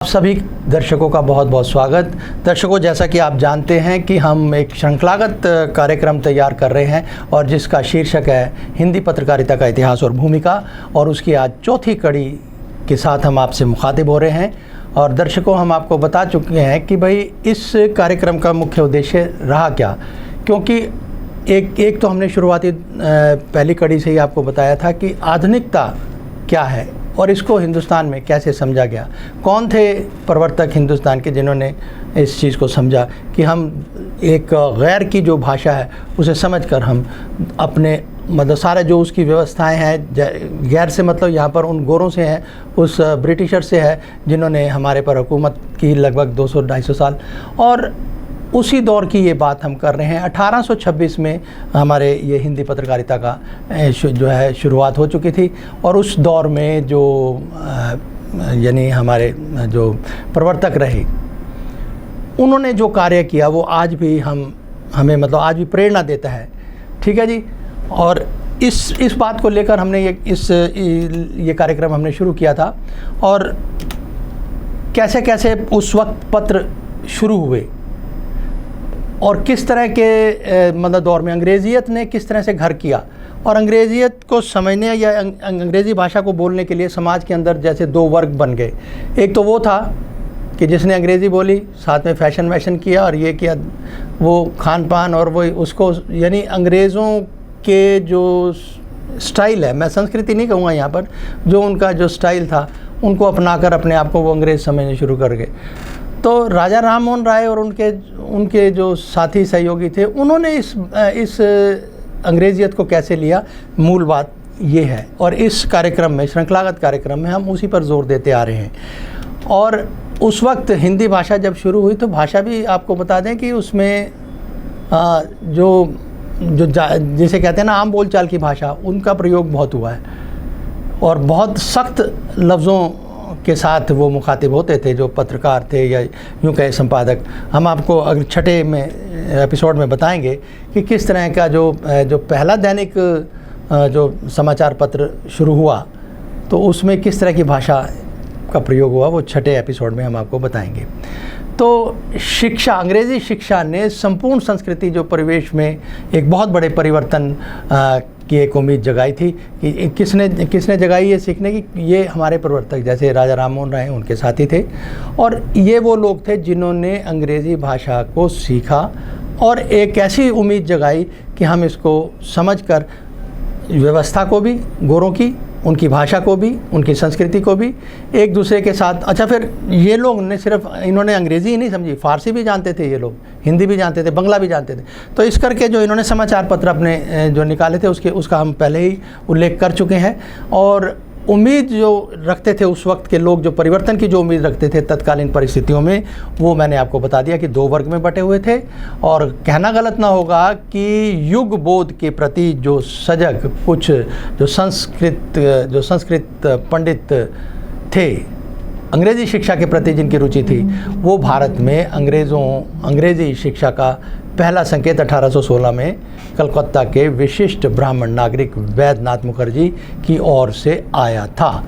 सभी दर्शकों का बहुत बहुत स्वागत। दर्शकों, जैसा कि आप जानते हैं कि हम एक श्रृंखलागत कार्यक्रम तैयार कर रहे हैं और जिसका शीर्षक है हिंदी पत्रकारिता का इतिहास और भूमिका, और उसकी आज चौथी कड़ी के साथ हम आपसे मुखातिब हो रहे हैं। और दर्शकों, हम आपको बता चुके हैं कि भाई इस कार्यक्रम का मुख्य उद्देश्य रहा क्या, क्योंकि एक तो हमने शुरुआती पहली कड़ी से ही आपको बताया था कि आधुनिकता क्या है और इसको हिंदुस्तान में कैसे समझा गया, कौन थे प्रवर्तक हिंदुस्तान के जिन्होंने इस चीज़ को समझा कि हम एक गैर की जो भाषा है उसे समझकर हम अपने मतलब सारे जो उसकी व्यवस्थाएं हैं, गैर से मतलब यहाँ पर उन गोरों से है, उस ब्रिटिशर से है जिन्होंने हमारे पर हुकूमत की लगभग 200-250 साल। और उसी दौर की ये बात हम कर रहे हैं। 1826 में हमारे ये हिंदी पत्रकारिता का जो है शुरुआत हो चुकी थी, और उस दौर में जो यानी हमारे जो प्रवर्तक रहे उन्होंने जो कार्य किया वो आज भी हमें मतलब आज भी प्रेरणा देता है। ठीक है जी। और इस बात को लेकर हमने ये कार्यक्रम हमने शुरू किया था, और कैसे कैसे उस वक्त पत्र शुरू हुए और किस तरह के मतलब दौर में अंग्रेज़ियत ने किस तरह से घर किया, और अंग्रेज़ियत को समझने या अंग्रेज़ी भाषा को बोलने के लिए समाज के अंदर जैसे दो वर्ग बन गए। एक तो वो था कि जिसने अंग्रेज़ी बोली, साथ में फैशन वैशन किया और ये किया, वो खान पान और वो उसको यानी अंग्रेज़ों के जो स्टाइल है, मैं संस्कृति नहीं कहूँगा यहाँ पर, जो उनका जो स्टाइल था उनको अपनाकर अपने आप को वो अंग्रेज़ समझने शुरू कर गए। तो राजा राम मोहन राय और उनके जो साथी सहयोगी थे उन्होंने इस अंग्रेज़ियत को कैसे लिया, मूल बात ये है। और इस कार्यक्रम में, श्रृंखलागत कार्यक्रम में, हम उसी पर जोर देते आ रहे हैं। और उस वक्त हिंदी भाषा जब शुरू हुई तो भाषा भी आपको बता दें कि उसमें जो जिसे कहते हैं ना आम बोलचाल की भाषा, उनका प्रयोग बहुत हुआ है और बहुत सख्त लफ्ज़ों के साथ वो मुखातिब होते थे जो पत्रकार थे या यूँ कहे संपादक। हम आपको अगर छठे एपिसोड में बताएंगे कि किस तरह का जो पहला दैनिक जो समाचार पत्र शुरू हुआ तो उसमें किस तरह की भाषा का प्रयोग हुआ, वो छठे एपिसोड में हम आपको बताएंगे। तो शिक्षा, अंग्रेज़ी शिक्षा ने संपूर्ण संस्कृति जो परिवेश में एक बहुत बड़े परिवर्तन की एक उम्मीद जगाई थी कि किसने जगाई ये सीखने की, ये हमारे प्रवर्तक जैसे राजा राम मोहन राय उनके साथी थे। और ये वो लोग थे जिन्होंने अंग्रेज़ी भाषा को सीखा और एक ऐसी उम्मीद जगाई कि हम इसको समझकर व्यवस्था को भी, गोरों की, उनकी भाषा को भी, उनकी संस्कृति को भी एक दूसरे के साथ। अच्छा, फिर ये लोग ने सिर्फ इन्होंने अंग्रेज़ी ही नहीं समझी, फ़ारसी भी जानते थे ये लोग, हिंदी भी जानते थे, बंगला भी जानते थे। तो इस करके जो इन्होंने समाचार पत्र अपने जो निकाले थे उसका हम पहले ही उल्लेख कर चुके हैं। और उम्मीद जो रखते थे उस वक्त के लोग, जो परिवर्तन की जो उम्मीद रखते थे तत्कालीन परिस्थितियों में, वो मैंने आपको बता दिया कि दो वर्ग में बटे हुए थे। और कहना गलत ना होगा कि युग बोध के प्रति जो सजग कुछ जो संस्कृत पंडित थे, अंग्रेज़ी शिक्षा के प्रति जिनकी रुचि थी, वो भारत में अंग्रेज़ी शिक्षा का पहला संकेत 1816 में कलकत्ता के विशिष्ट ब्राह्मण नागरिक वैद्यनाथ मुखर्जी की ओर से आया था।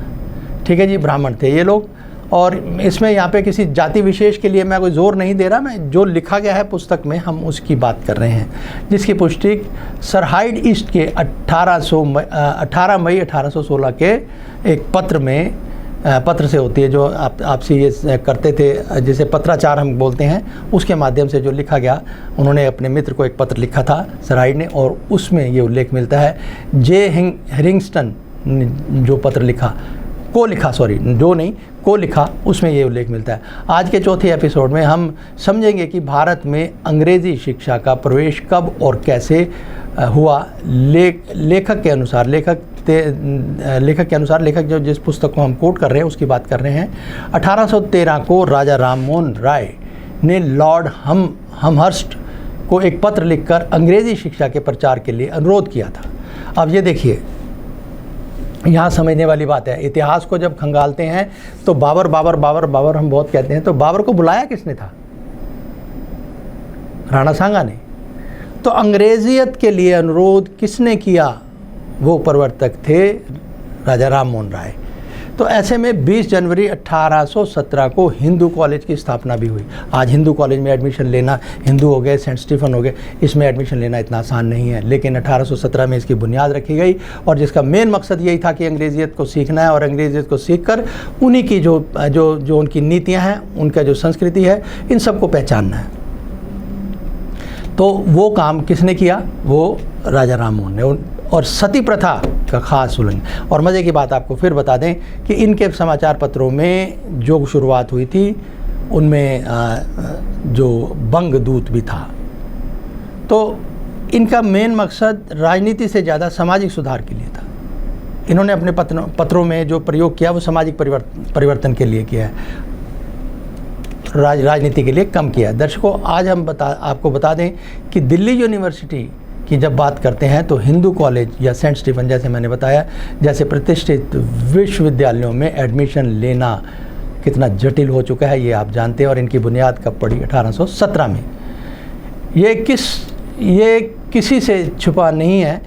ठीक है जी, ब्राह्मण थे ये लोग। और इसमें यहाँ पे किसी जाति विशेष के लिए मैं कोई जोर नहीं दे रहा, मैं जो लिखा गया है पुस्तक में हम उसकी बात कर रहे हैं, जिसकी पुष्टि सर हाइड ईस्ट के 18 मई 1816 के एक पत्र से होती है, जो आपसे ये करते थे, जिसे पत्राचार हम बोलते हैं, उसके माध्यम से जो लिखा गया। उन्होंने अपने मित्र को एक पत्र लिखा था सर हाइड ने, और उसमें ये उल्लेख मिलता है। जे हेरिंगस्टन जो पत्र लिखा, को लिखा, उसमें ये उल्लेख मिलता है। आज के चौथे एपिसोड में हम समझेंगे कि भारत में अंग्रेज़ी शिक्षा का प्रवेश कब और कैसे हुआ। लेखक के अनुसार, लेखक जो जिस पुस्तक को हम कोट कर रहे हैं उसकी बात कर रहे हैं। 1813 को राजा राम मोहन राय ने लॉर्ड हमहर्स्ट को एक पत्र लिखकर अंग्रेज़ी शिक्षा के प्रचार के लिए अनुरोध किया था। अब ये देखिए, यहाँ समझने वाली बात है। इतिहास को जब खंगालते हैं तो बाबर हम बहुत कहते हैं, तो बाबर को बुलाया किसने था? राणा सांगा ने। तो अंग्रेज़ियत के लिए अनुरोध किसने किया? वो प्रवर्तक थे राजा राम मोहन राय। तो ऐसे में 20 जनवरी 1817 को हिंदू कॉलेज की स्थापना भी हुई। आज हिंदू कॉलेज में एडमिशन लेना, हिंदू हो गए, सेंट स्टीफन हो गए, इसमें एडमिशन लेना इतना आसान नहीं है, लेकिन 1817 में इसकी बुनियाद रखी गई और जिसका मेन मकसद यही था कि अंग्रेज़ियत को सीखना है और अंग्रेज़ियत को सीखकर उन्हीं की जो उनकी नीतियाँ हैं, उनका जो संस्कृति है, इन सबको पहचानना है। तो वो काम किसने किया? वो राजा राम मोहन ने। और सती प्रथा का खास उल्लंघन। और मज़े की बात आपको फिर बता दें कि इनके समाचार पत्रों में जो शुरुआत हुई थी उनमें जो बंग दूत भी था। तो इनका मेन मकसद राजनीति से ज़्यादा सामाजिक सुधार के लिए था। इन्होंने अपने पत्रों में जो प्रयोग किया वो सामाजिक परिवर्तन के लिए किया है, राजनीति के लिए कम किया है। दर्शकों, आज हम आपको बता दें कि दिल्ली यूनिवर्सिटी की जब बात करते हैं तो हिंदू कॉलेज या सेंट स्टीफन, जैसे मैंने बताया, जैसे प्रतिष्ठित विश्वविद्यालयों में एडमिशन लेना कितना जटिल हो चुका है ये आप जानते हैं। और इनकी बुनियाद कब पड़ी? 1817 में। ये किसी से छुपा नहीं है।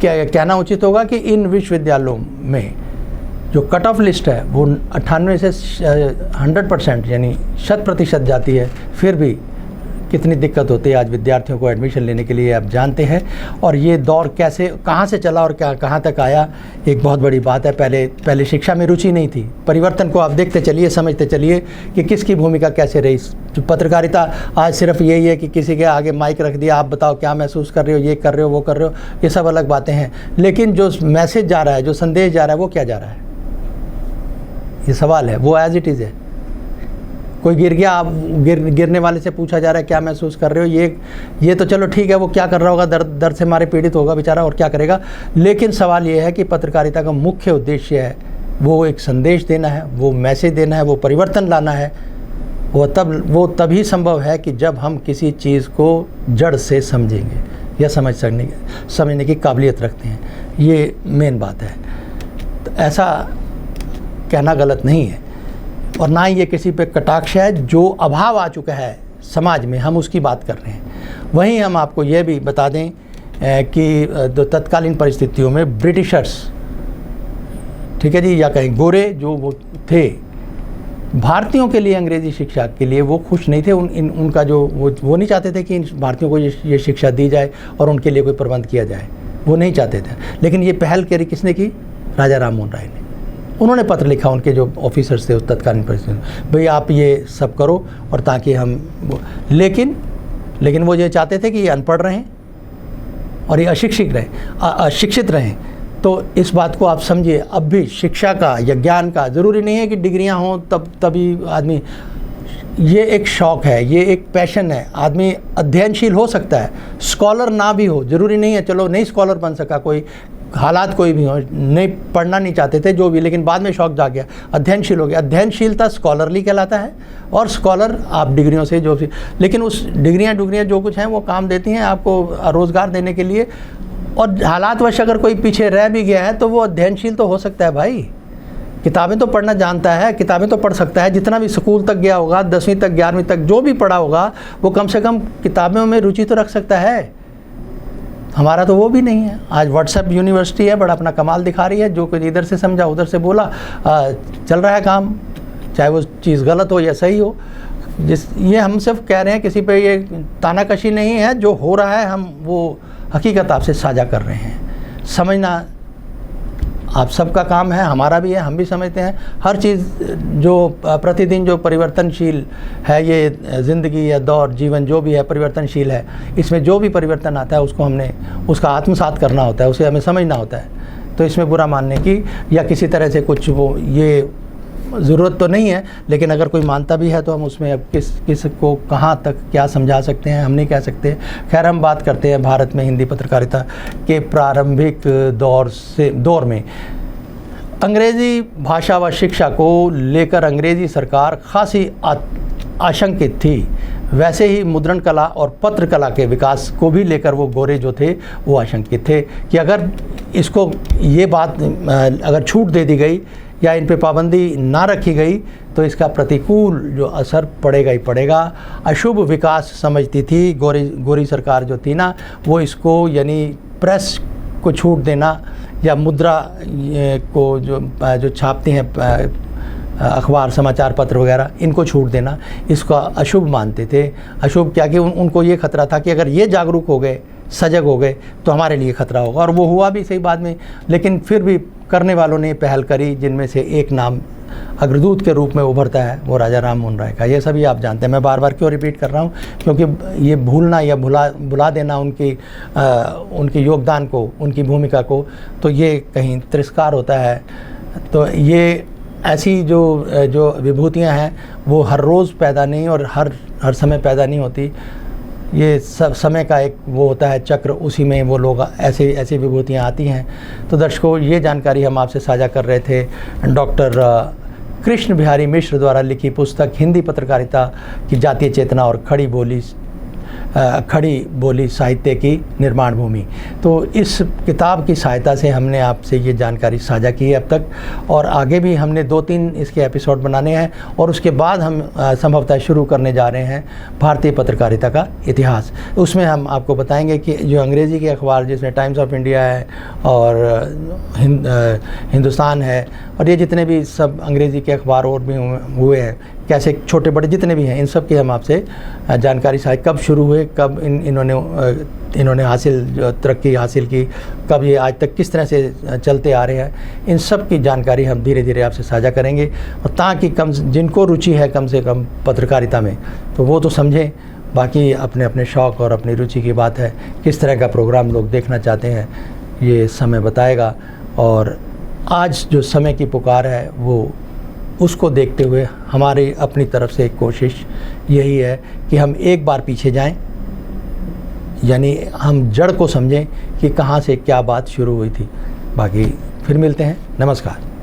कहना उचित होगा कि इन विश्वविद्यालयों में जो कट ऑफ लिस्ट है वो 98 से 100% यानी 100% जाती है, फिर भी कितनी दिक्कत होती है आज विद्यार्थियों को एडमिशन लेने के लिए, आप जानते हैं। और ये दौर कहाँ से चला और कहाँ तक आया, एक बहुत बड़ी बात है। पहले शिक्षा में रुचि नहीं थी। परिवर्तन को आप देखते चलिए, समझते चलिए कि किसकी भूमिका कैसे रही। पत्रकारिता आज सिर्फ यही है कि किसी के आगे माइक रख दिया, आप बताओ क्या महसूस कर रहे हो, ये कर रहे हो, वो कर रहे हो, ये सब अलग बातें हैं। लेकिन जो मैसेज जा रहा है, जो संदेश जा रहा है, वो क्या जा रहा है, ये सवाल है। वो एज इट इज़ है। कोई गिर गया, आप गिरने वाले से पूछा जा रहा है क्या महसूस कर रहे हो, ये तो चलो ठीक है, वो क्या कर रहा होगा, दर्द से मारे पीड़ित होगा बेचारा और क्या करेगा। लेकिन सवाल ये है कि पत्रकारिता का मुख्य उद्देश्य है वो एक संदेश देना है, वो मैसेज देना है, वो परिवर्तन लाना है। वो तभी संभव है कि जब हम किसी चीज़ को जड़ से समझेंगे या समझने की काबिलियत रखते हैं। ये मेन बात है। तो ऐसा कहना गलत नहीं है और ना ही ये किसी पे कटाक्ष है। जो अभाव आ चुका है समाज में, हम उसकी बात कर रहे हैं। वहीं हम आपको ये भी बता दें कि तत्कालीन परिस्थितियों में ब्रिटिशर्स, ठीक है जी, या कहीं गोरे जो वो थे, भारतीयों के लिए अंग्रेज़ी शिक्षा के लिए वो खुश नहीं थे। उनका जो वो नहीं चाहते थे कि इन भारतीयों को ये शिक्षा दी जाए और उनके लिए कोई प्रबंध किया जाए, वो नहीं चाहते थे। लेकिन ये पहल करी किसने की? राजा राम मोहन राय ने। उन्होंने पत्र लिखा उनके जो ऑफिसर्स थे उस तत्कालीन परिस्थिति में, भाई आप ये सब करो और ताकि हम लेकिन वो ये चाहते थे कि ये अनपढ़ रहें और ये अशिक्षित रहें। तो इस बात को आप समझिए। अब भी शिक्षा का या ज्ञान का ज़रूरी नहीं है कि डिग्रियां हों तभी आदमी, ये एक शौक़ है, ये एक पैशन है। आदमी अध्ययनशील हो सकता है, स्कॉलर ना भी हो, ज़रूरी नहीं है। चलो नहीं स्कॉलर बन सका, कोई हालात कोई भी हो, नहीं पढ़ना नहीं चाहते थे जो भी, लेकिन बाद में शौक़ जाग गया, अध्ययनशील हो गया। अध्ययनशीलता स्कॉलरली कहलाता है। और स्कॉलर आप डिग्रियों से जो भी, लेकिन उस डिग्रियाँ जो कुछ हैं वो काम देती हैं आपको रोज़गार देने के लिए। और हालातवश अगर कोई पीछे रह भी गया है तो वो अध्ययनशील तो हो सकता है भाई। किताबें तो पढ़ना जानता है, किताबें तो पढ़ सकता है। जितना भी स्कूल तक गया होगा, 10वीं तक 11वीं तक जो भी पढ़ा होगा, वो कम से कम किताबों में रुचि तो रख सकता है। हमारा तो वो भी नहीं है। आज व्हाट्सएप यूनिवर्सिटी है, बड़ा अपना कमाल दिखा रही है, जो कुछ इधर से समझा उधर से बोला, चल रहा है काम, चाहे वो चीज़ गलत हो या सही हो। ये हम सिर्फ कह रहे हैं, किसी पे ये तानाकशी नहीं है। जो हो रहा है हम वो हकीकत आपसे साझा कर रहे हैं। समझना आप सबका काम है, हमारा भी है, हम भी समझते हैं। हर चीज़ जो प्रतिदिन जो परिवर्तनशील है, ये ज़िंदगी या दौर जीवन जो भी है परिवर्तनशील है। इसमें जो भी परिवर्तन आता है उसका आत्मसात करना होता है, उसे हमें समझना होता है। तो इसमें बुरा मानने की या किसी तरह से कुछ वो ये ज़रूरत तो नहीं है। लेकिन अगर कोई मानता भी है तो हम उसमें अब किस को कहाँ तक क्या समझा सकते हैं, हम नहीं कह सकते। खैर, हम बात करते हैं भारत में हिंदी पत्रकारिता के प्रारंभिक दौर में। अंग्रेज़ी भाषा व शिक्षा को लेकर अंग्रेज़ी सरकार खासी आशंकित थी। वैसे ही मुद्रण कला और पत्र कला के विकास को भी लेकर वो गोरे जो थे वो आशंकित थे कि अगर इसको ये बात अगर छूट दे दी गई या इन पे पाबंदी ना रखी गई तो इसका प्रतिकूल जो असर पड़ेगा ही पड़ेगा। अशुभ विकास समझती थी गोरी सरकार जो थी ना, वो इसको यानी प्रेस को छूट देना या मुद्रा को जो छापती हैं अखबार समाचार पत्र वगैरह, इनको छूट देना, इसका अशुभ मानते थे। अशुभ क्या कि उनको ये खतरा था कि अगर ये जागरूक हो गए, सजग हो गए, तो हमारे लिए खतरा होगा, और वो हुआ भी सही बाद में। लेकिन फिर भी करने वालों ने पहल करी, जिनमें से एक नाम अग्रदूत के रूप में उभरता है, वो राजा राम मोहन राय का। ये सभी आप जानते हैं। मैं बार बार क्यों रिपीट कर रहा हूँ, क्योंकि ये भूलना या भुला देना उनके योगदान को, उनकी भूमिका को, तो ये कहीं तिरस्कार होता है। तो ये ऐसी जो विभूतियाँ हैं वो हर रोज़ पैदा नहीं और हर समय पैदा नहीं होती। ये सब समय का एक वो होता है चक्र, उसी में वो लोग ऐसी विभूतियाँ आती हैं। तो दर्शकों, ये जानकारी हम आपसे साझा कर रहे थे डॉक्टर कृष्ण बिहारी मिश्र द्वारा लिखी पुस्तक हिंदी पत्रकारिता की जातीय चेतना और खड़ी बोली साहित्य की निर्माण भूमि। तो इस किताब की सहायता से हमने आपसे ये जानकारी साझा की है अब तक, और आगे भी हमने 2-3 इसके एपिसोड बनाने हैं, और उसके बाद हम संभवतः शुरू करने जा रहे हैं भारतीय पत्रकारिता का इतिहास। उसमें हम आपको बताएंगे कि जो अंग्रेज़ी के अखबार, जिसमें टाइम्स ऑफ इंडिया है और हिंदुस्तान है, और ये जितने भी सब अंग्रेज़ी के अखबार और भी हुए हैं, कैसे छोटे बड़े जितने भी हैं, इन सब की हम आपसे जानकारी साझा, कब शुरू हुए, कब इन्होंने तरक्की हासिल की, कब ये आज तक किस तरह से चलते आ रहे हैं, इन सब की जानकारी हम धीरे धीरे आपसे साझा करेंगे। और ताकि जिनको रुचि है कम से कम पत्रकारिता में, तो वो तो समझें। बाकी अपने अपने शौक़ और अपनी रुचि की बात है। किस तरह का प्रोग्राम लोग देखना चाहते हैं, ये समय बताएगा। और आज जो समय की पुकार है, वो उसको देखते हुए हमारी अपनी तरफ से एक कोशिश यही है कि हम एक बार पीछे जाएं, यानी हम जड़ को समझें कि कहाँ से क्या बात शुरू हुई थी। बाकी फिर मिलते हैं। नमस्कार।